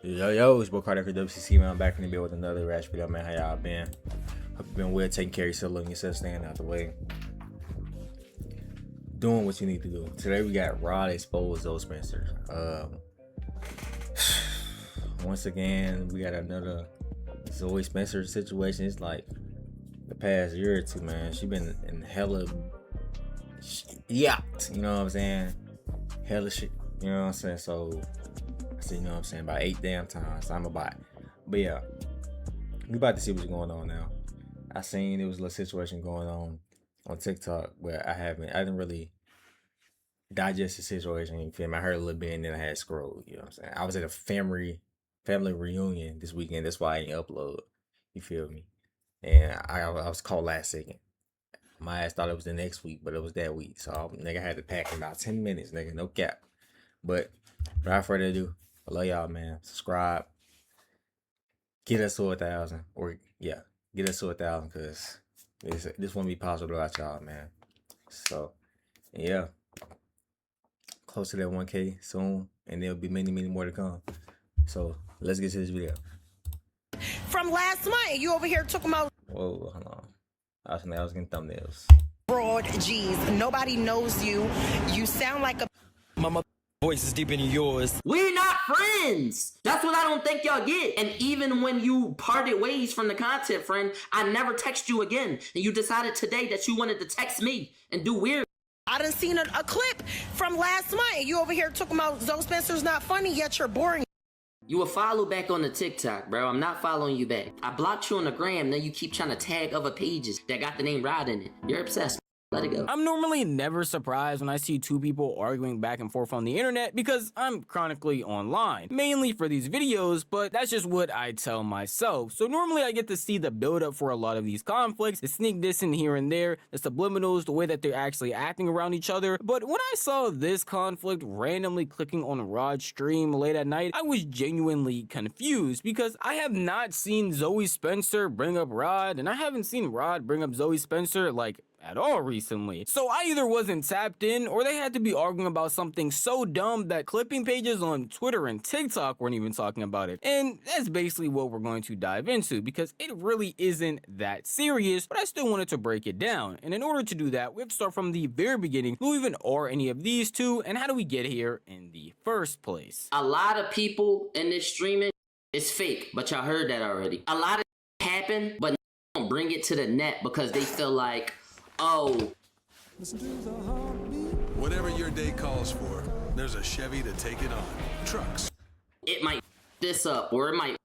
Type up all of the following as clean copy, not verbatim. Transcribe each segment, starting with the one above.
Yo, it's Bo Carter for WCC, man. I'm back in the build with another rash video, man. How y'all been? Hope you've been well, taking care of yourself, loving yourself, staying out the way, doing what you need to do. Today we got Raud exposed ZOE Spencer. Once again, we got another ZOE Spencer situation. It's like the past year or two, man. She been in hella yacht, you know what I'm saying? Hella shit, you know what I'm saying? So I said, you know what I'm saying, about 8 damn times. I'm about it. But yeah, we about to see what's going on now. I seen there was a little situation going on TikTok where I didn't really digest the situation. You feel me? I heard a little bit and then I had scrolled. You know what I'm saying? I was at a family reunion this weekend. That's why I ain't upload. You feel me? And I was called last second. My ass thought it was the next week, but it was that week. So nigga had to pack in about 10 minutes, nigga. No cap. But without further ado, I love y'all, man. Subscribe. Get us to 1,000. Or yeah, get us to 1,000 because this won't be possible without y'all, man. So yeah. Close to that 1K soon. And there'll be many more to come. So let's get to this video. From last month, you over here talking about. Whoa, hold on. I was getting thumbnails. Raud, geez, nobody knows you. You sound like a. My mother voice is deeper than yours. We're not friends. That's what I don't think y'all get. And even when you parted ways from the content, friend, I never text you again. And you decided today that you wanted to text me and do weird. I done seen a clip from last month. You over here talking about ZOE Spencer's not funny, yet you're boring. You will follow back on the TikTok, bro. I'm not following you back. I blocked you on the gram, then you keep trying to tag other pages that got the name Raud in it. You're obsessed. Let it go. I'm normally never surprised when I see two people arguing back and forth on the internet because I'm chronically online, mainly for these videos, but that's just what I tell myself. So normally I get to see the build up for a lot of these conflicts, the sneak dissing here and there, the subliminals, the way that they're actually acting around each other. But when I saw this conflict randomly clicking on Raud's stream late at night, I was genuinely confused because I have not seen ZOE Spencer bring up Raud, and I haven't seen Raud bring up ZOE Spencer like at all recently. So I either wasn't tapped in or they had to be arguing about something so dumb that clipping pages on Twitter and TikTok weren't even talking about it. And that's basically what we're going to dive into because it really isn't that serious, but I still wanted to break it down. And in order to do that, we have to start from the very beginning. Who even are any of these two and how do we get here in the first place? A lot of people in this streaming is fake, but y'all heard that already. A lot of happen, but don't bring it to the net because they feel like, oh, whatever your day calls for, there's a Chevy to take it on. Trucks. it might this up or it might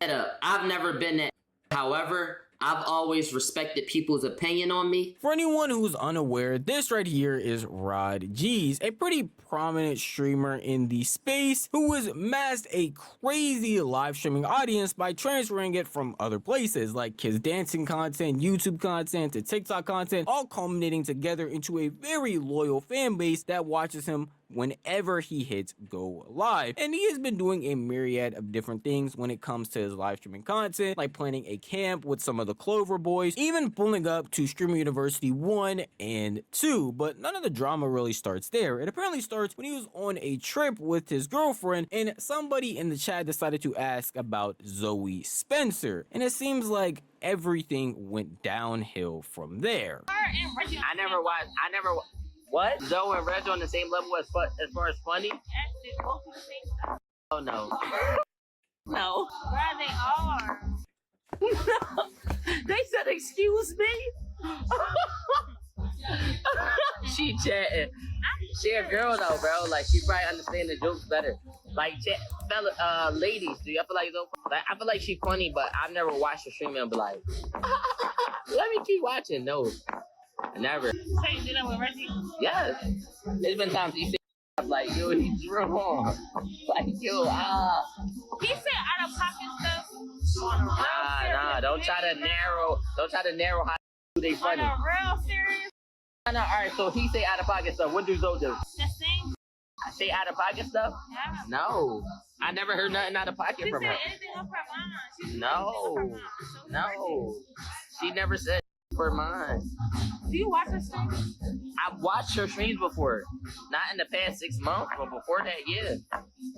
that up. I've never been that. However, I've always respected people's opinion on me. For anyone who's unaware, this right here is Raud G's, a pretty prominent streamer in the space who has amassed a crazy live streaming audience by transferring it from other places like his dancing content, YouTube content, to TikTok content, all culminating together into a very loyal fan base that watches him whenever he hits go live. And he has been doing a myriad of different things when it comes to his live streaming content, like planning a camp with some of the Clover boys, even pulling up to Streamer University 1 and 2. But none of the drama really starts there. It apparently starts when he was on a trip with his girlfriend and somebody in the chat decided to ask about ZOE Spencer. And it seems like everything went downhill from there. I never what? Zoe and Reg on the same level as far as funny? Oh no. No. Where they are. They said excuse me. She chatting. She a girl though, bro. Like she probably understand the jokes better. Like fella, ladies, do y'all feel like I feel like she funny, but I've never watched her stream and be like, let me keep watching. No. Never. So you did that with Reggie? Yes. There's been times you say like, yo, he's wrong. Like, yo, He said out of pocket stuff on a real serious. Nah, don't try to narrow how they funny. On a real serious. Nah, alright, so he say out of pocket stuff. What do Zoe do? The same. I say out of pocket stuff? Yeah. No. I never heard nothing out of pocket She from said her. anything up her mind. No. She never said for mine. Do you watch her streams? I've watched her streams before. Not in the past 6 months, but before that, yeah.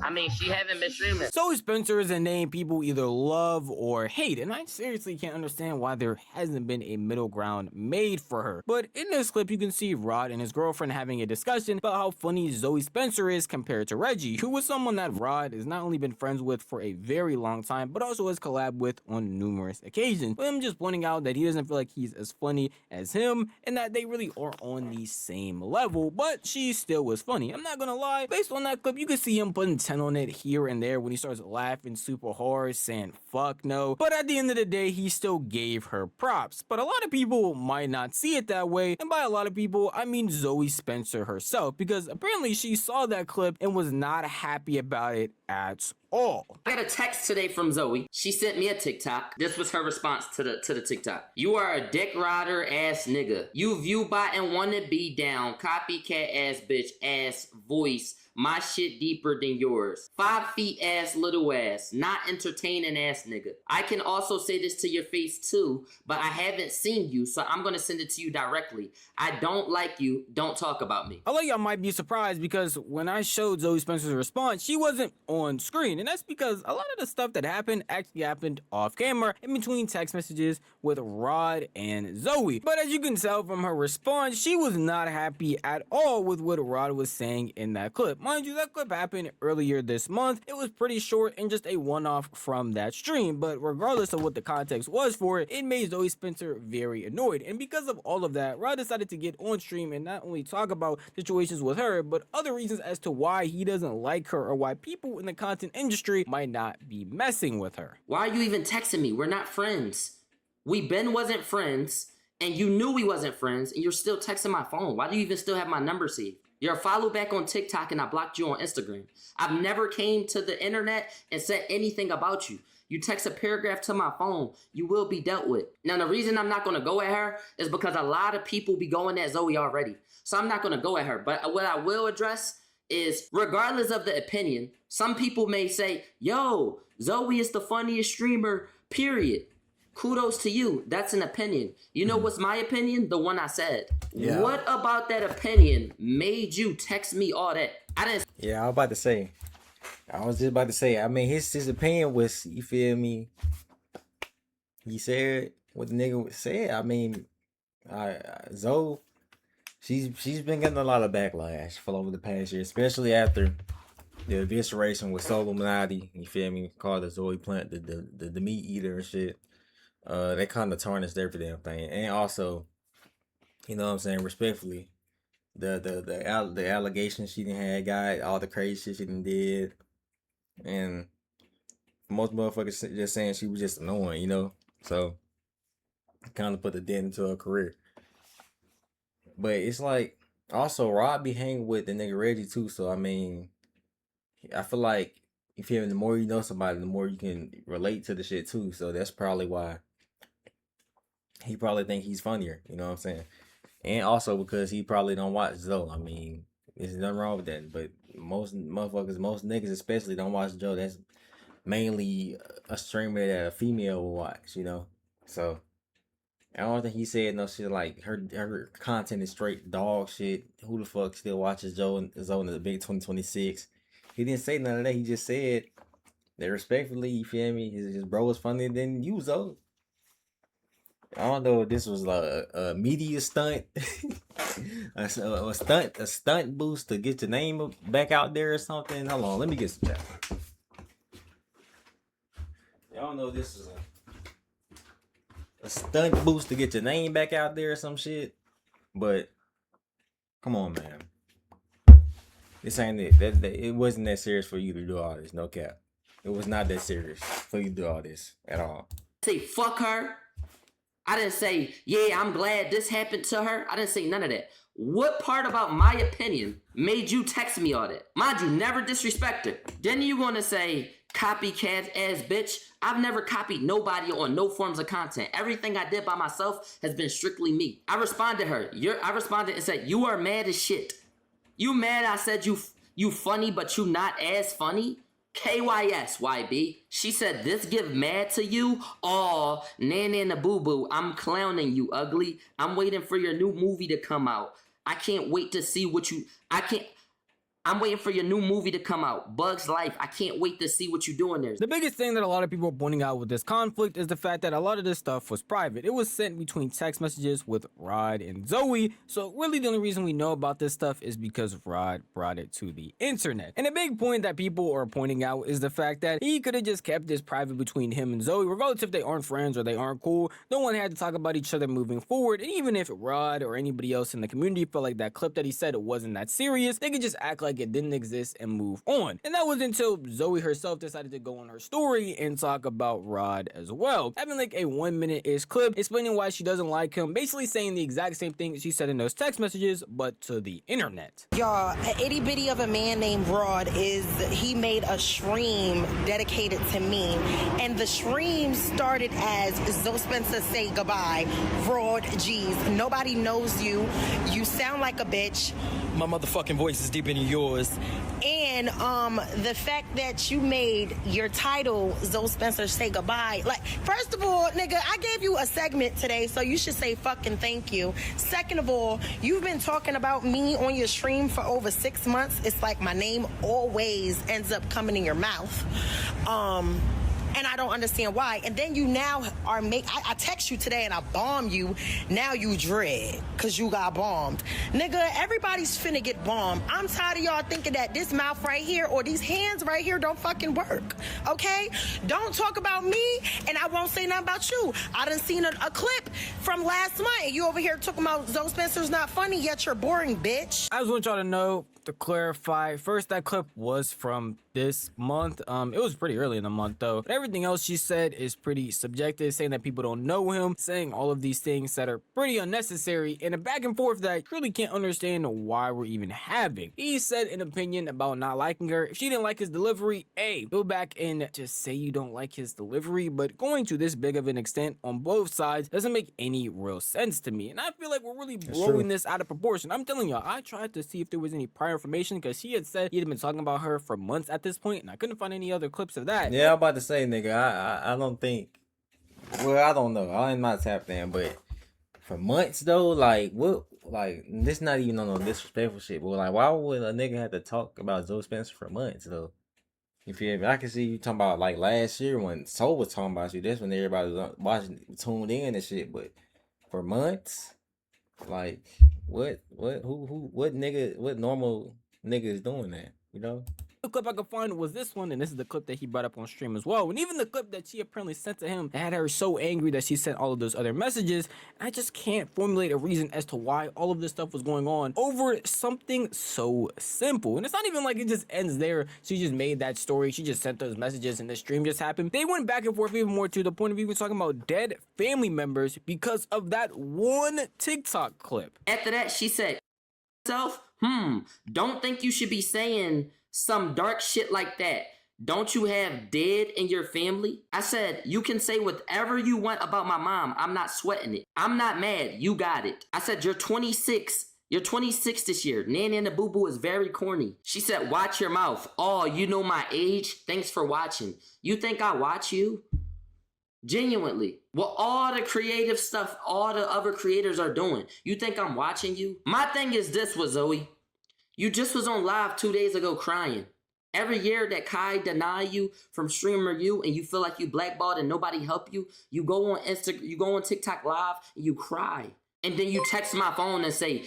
I mean, she haven't been streaming. Zoe Spencer is a name people either love or hate, and I seriously can't understand why there hasn't been a middle ground made for her. But in this clip, you can see Raud and his girlfriend having a discussion about how funny Zoe Spencer is compared to Reggie, who was someone that Raud has not only been friends with for a very long time, but also has collabed with on numerous occasions. With him just pointing out that he doesn't feel like he's as funny as him, and that they really are on the same level, but she still was funny. I'm not gonna lie, based on that clip, you can see him putting 10 on it here and there when he starts laughing super hard, saying fuck no, but at the end of the day, he still gave her props. But a lot of people might not see it that way, and by a lot of people, I mean Zoe Spencer herself, because apparently she saw that clip and was not happy about it at all. I got a text today from Zoe. She sent me a TikTok. This was her response to the TikTok. You are a dick rider ass nigga. You view bot and wanna be down. Copycat ass bitch ass voice. My shit deeper than yours. 5 feet ass little ass. Not entertaining ass nigga. I can also say this to your face too, but I haven't seen you, so I'm gonna send it to you directly. I don't like you. Don't talk about me. A lot of y'all might be surprised because when I showed Zoe Spencer's response, she wasn't on screen. And that's because a lot of the stuff that happened actually happened off camera in between text messages with Raud and Zoe. But as you can tell from her response, she was not happy at all with what Raud was saying in that clip. Mind you, that clip happened earlier this month. It was pretty short and just a one-off from that stream, but regardless of what the context was for it, it made Zoe Spencer very annoyed. And because of all of that, Raud decided to get on stream and not only talk about situations with her, but other reasons as to why he doesn't like her or why people in the content industry might not be messing with her. Why are you even texting me? We're not friends. We wasn't friends, and you knew we wasn't friends, and you're still texting my phone. Why do you even still have my number saved? You're a follow back on TikTok and I blocked you on Instagram. I've never came to the internet and said anything about you. You text a paragraph to my phone, you will be dealt with. Now, the reason I'm not gonna go at her is because a lot of people be going at Zoe already. So I'm not gonna go at her. But what I will address is, regardless of the opinion, some people may say, yo, Zoe is the funniest streamer, period. Kudos to you. That's an opinion. You know what's my opinion? The one I said. Yeah. What about that opinion made you text me all that? I didn't. Yeah, I was just about to say. I mean, his opinion was, you feel me? He said what the nigga said. I mean, Zoe, she's been getting a lot of backlash for over the past year, especially after the evisceration with Soul Illuminati. You feel me? Called the Zoe plant the meat eater and shit. They kind of tarnished every damn thing, and also, you know what I'm saying, respectfully, the allegations she done got, all the crazy shit she done did, and most motherfuckers just saying she was just annoying, you know, so kind of put the dent into her career. But it's like, also, Raud be hanging with the nigga Reggie too, so I mean, I feel like, if you the more you know somebody, the more you can relate to the shit too, so that's probably why he probably think he's funnier, you know what I'm saying? And also because he probably don't watch Zoe. I mean, there's nothing wrong with that, but most motherfuckers, most niggas especially, don't watch Joe. That's mainly a streamer that a female will watch, you know? So I don't think he said no shit like her content is straight dog shit. Who the fuck still watches Zoe in the big 2026? He didn't say none of that. He just said that respectfully, you feel me? His bro was funnier than you, Zoe. I don't know if this was like a media stunt, a stunt boost to get your name back out there or something. Hold on, let me get some chat. I don't know if this is a stunt boost to get your name back out there or some shit, but come on, man. This ain't it. It wasn't that serious for you to do all this. No cap. It was not that serious for you to do all this at all. Say fuck her. I didn't say, yeah, I'm glad this happened to her. I didn't say none of that. What part about my opinion made you text me all that? Mind you, never disrespect her. Then you want to say, copycat ass bitch. I've never copied nobody on no forms of content. Everything I did by myself has been strictly me. I responded to her. I responded and said, you are mad as shit. You mad I said you funny, but you not as funny? KYS, YB. She said, this give mad to you? Oh, Nana and the boo-boo. I'm clowning you, ugly. I'm waiting for your new movie to come out. I can't wait to see what you... I'm waiting for your new movie to come out. Bugs Life. I can't wait to see what you're doing there. The biggest thing that a lot of people are pointing out with this conflict is the fact that a lot of this stuff was private. It was sent between text messages with Raud and ZOE. So really the only reason we know about this stuff is because Raud brought it to the internet. And a big point that people are pointing out is the fact that he could have just kept this private between him and ZOE, regardless if they aren't friends or they aren't cool. No one had to talk about each other moving forward. And even if Raud or anybody else in the community felt like that clip that he said it wasn't that serious, they could just act like it didn't exist and move on. And that was until ZOE herself decided to go on her story and talk about Raud as well, having like a 1 minute-ish clip explaining why she doesn't like him, basically saying the exact same thing she said in those text messages, but to the internet. Y'all, an itty bitty of a man named Raud he made a stream dedicated to me, and the stream started as ZOE Spencer say goodbye. Raud, geez, nobody knows you. You sound like a bitch. My motherfucking voice is deeper than yours. And the fact that you made your title ZOE Spencer say goodbye, like, first of all, nigga, I gave you a segment today, so you should say fucking thank you. Second of all, you've been talking about me on your stream for over 6 months. It's like my name always ends up coming in your mouth. And I don't understand why. And then you now are I text you today and I bomb you. Now you dread because you got bombed. Nigga, everybody's finna get bombed. I'm tired of y'all thinking that this mouth right here or these hands right here don't fucking work. Okay? Don't talk about me and I won't say nothing about you. I done seen a clip from last month and you over here talking about ZOE Spencer's not funny, yet you're boring, bitch. I just want y'all to know, to clarify, first, that clip was from this month. It was pretty early in the month though, but everything else she said is pretty subjective, saying that people don't know him, saying all of these things that are pretty unnecessary, and a back and forth that I truly can't understand why we're even having. He said an opinion about not liking her. If she didn't like his delivery, hey, go back and just say you don't like his delivery, but going to this big of an extent on both sides doesn't make any real sense to me, and I feel like we're really blowing this out of proportion. I'm telling y'all, I tried to see if there was any prior information because she had said he had been talking about her for months at this point, and I couldn't find any other clips of that. Yeah, I'm about to say, nigga, I don't think, well, I don't know, I'm not tapped in, but for months though, like, what, like, this not even on no disrespectful shit, but like, why would a nigga have to talk about ZOE Spencer for months though? You feel me? I can see you talking about like last year when Soul was talking about you. That's when everybody was watching, tuned in and shit. But for months, like, what nigga, what normal nigga is doing that? You know? The clip I could find was this one, and this is the clip that he brought up on stream as well. And even the clip that she apparently sent to him that had her so angry that she sent all of those other messages. I just can't formulate a reason as to why all of this stuff was going on over something so simple. And it's not even like it just ends there. She just made that story. She just sent those messages and the stream just happened. They went back and forth even more to the point of even talking about dead family members because of that one TikTok clip. After that, she said, don't think you should be saying some dark shit like that. Don't you have dead in your family? I said, you can say whatever you want about my mom. I'm not sweating it. I'm not mad. You got it. I said, you're 26. You're 26 this year. Nana and the boo-boo is very corny. She said, watch your mouth. Oh, you know my age? Thanks for watching. You think I watch you? Genuinely. Well, all the creative stuff all the other creators are doing. You think I'm watching you? My thing is this with ZOE. You just was on live 2 days ago crying. Every year that Kai deny you from streamer you and you feel like you blackballed and nobody help you, you go on Instagram, you go on TikTok live and you cry. And then you text my phone and say,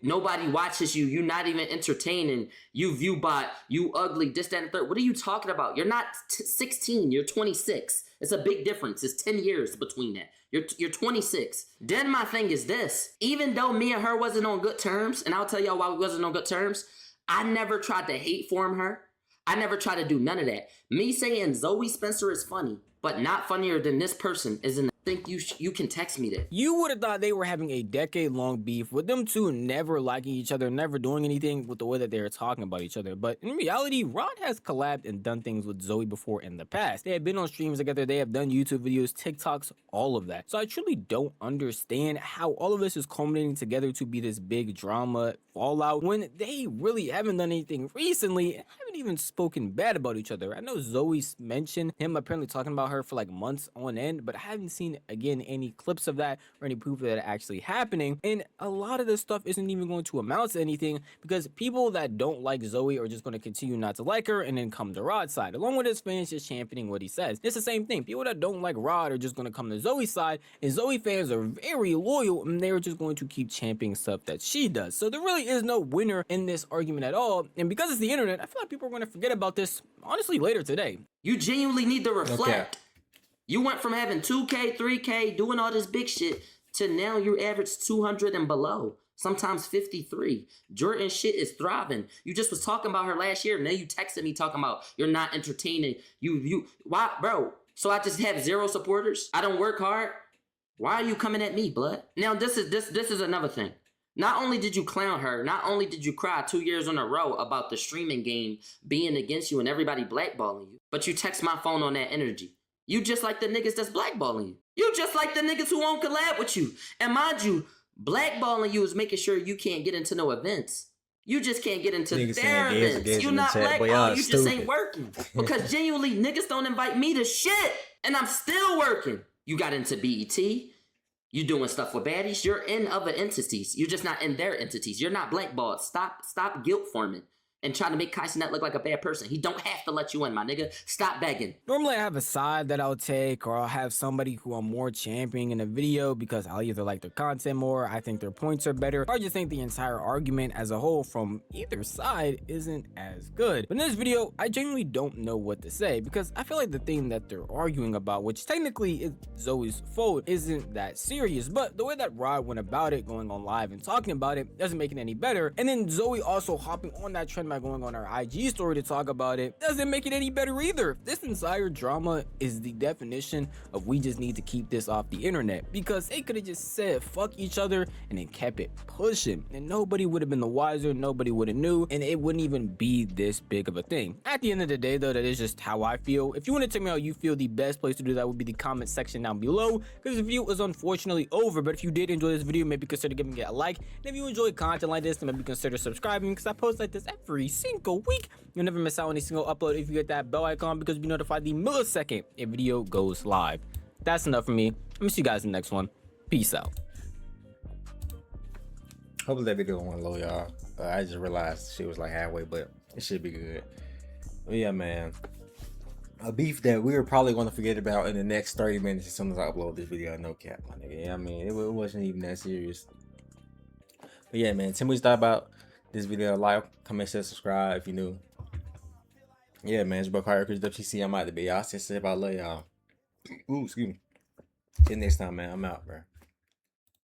nobody watches you, you're not even entertaining, you view bot, you ugly, this, that, and third. What are you talking about? You're not 16, you're 26. It's a big difference. It's 10 years between that. You're 26. Then my thing is this. Even though me and her wasn't on good terms, and I'll tell y'all why we wasn't on good terms, I never tried to hate form her. I never tried to do none of that. Me saying ZOE Spencer is funny, but not funnier than this person is in think you can text me that. You would have thought they were having a decade-long beef with them two never liking each other, never doing anything with the way that they were talking about each other. But in reality, Raud has collabed and done things with ZOE before in the past. They have been on streams together, they have done YouTube videos, TikToks, all of that. So I truly don't understand how all of this is culminating together to be this big drama fallout when they really haven't done anything recently and haven't even spoken bad about each other. I know ZOE mentioned him apparently talking about her for like months on end, but I haven't seen again any clips of that or any proof of that actually happening. And a lot of this stuff isn't even going to amount to anything because people that don't like ZOE are just going to continue not to like her and then come to Raud's side, along with his fans just championing what he says. It's the same thing. People that don't like Raud are just going to come to ZOE's side, and ZOE fans are very loyal and they're just going to keep championing stuff that she does. So there really is no winner in this argument at all. And because it's the internet, I feel like people are going to forget about this honestly later today. You genuinely need to reflect. You went from having 2K, 3K, doing all this big shit, to now you average 200 and below. Sometimes 53. Jordan shit is thriving. You just was talking about her last year. Now you texted me talking about you're not entertaining. Why, bro? So I just have 0 supporters? I don't work hard? Why are you coming at me, blood? Now this is another thing. Not only did you clown her, not only did you cry 2 years in a row about the streaming game being against you and everybody blackballing you, but you text my phone on that energy. You just like the niggas that's blackballing you. You just like the niggas who won't collab with you. And mind you, blackballing you is making sure you can't get into no events. You just can't get into their events. You not blackballing, you just ain't working. Because genuinely, niggas don't invite me to shit. And I'm still working. You got into BET. You doing stuff with baddies. You're in other entities. You're just not in their entities. You're not blackballed. Stop guilt forming and trying to make Kai Cenat look like a bad person. He don't have to let you in, my nigga. Stop begging. Normally I have a side that I'll take, or I'll have somebody who I'm more championing in a video because I'll either like their content more, I think their points are better, or I just think the entire argument as a whole from either side isn't as good. But in this video, I genuinely don't know what to say because I feel like the thing that they're arguing about, which technically is ZOE's fault, isn't that serious. But the way that Raud went about it, going on live and talking about it, doesn't make it any better. And then ZOE also hopping on that trend by going on our IG story to talk about it doesn't make it any better either. This entire drama is the definition of we just need to keep this off the internet, because they could have just said fuck each other and then kept it pushing and nobody would have been the wiser, nobody would have knew, and it wouldn't even be this big of a thing. At the end of the day though, that is just how I feel. If you want to tell me how you feel, the best place to do that would be the comment section down below, because the video is unfortunately over. But if you did enjoy this video, maybe consider giving it a like, and if you enjoy content like this, then maybe consider subscribing, because I post like this every single week. You'll never miss out on a single upload if you hit that bell icon, because you'll be notified the millisecond a video goes live. That's enough for me. I'll see you guys in the next one. Peace out. Hopefully that video went low, y'all. I just realized she was like halfway, but it should be good. But yeah, man, a beef that we were probably going to forget about in the next 30 minutes as soon as I upload this video. No cap, my nigga. I mean, it wasn't even that serious. But yeah, man, tell me what you thought about this video. Like, comment, share, subscribe if you're new. Yeah, man, it's your boy Carter, Chris WCC. I'm out of the video. Y'all say about love y'all. Ooh, excuse me. Till next time, man. I'm out, bro.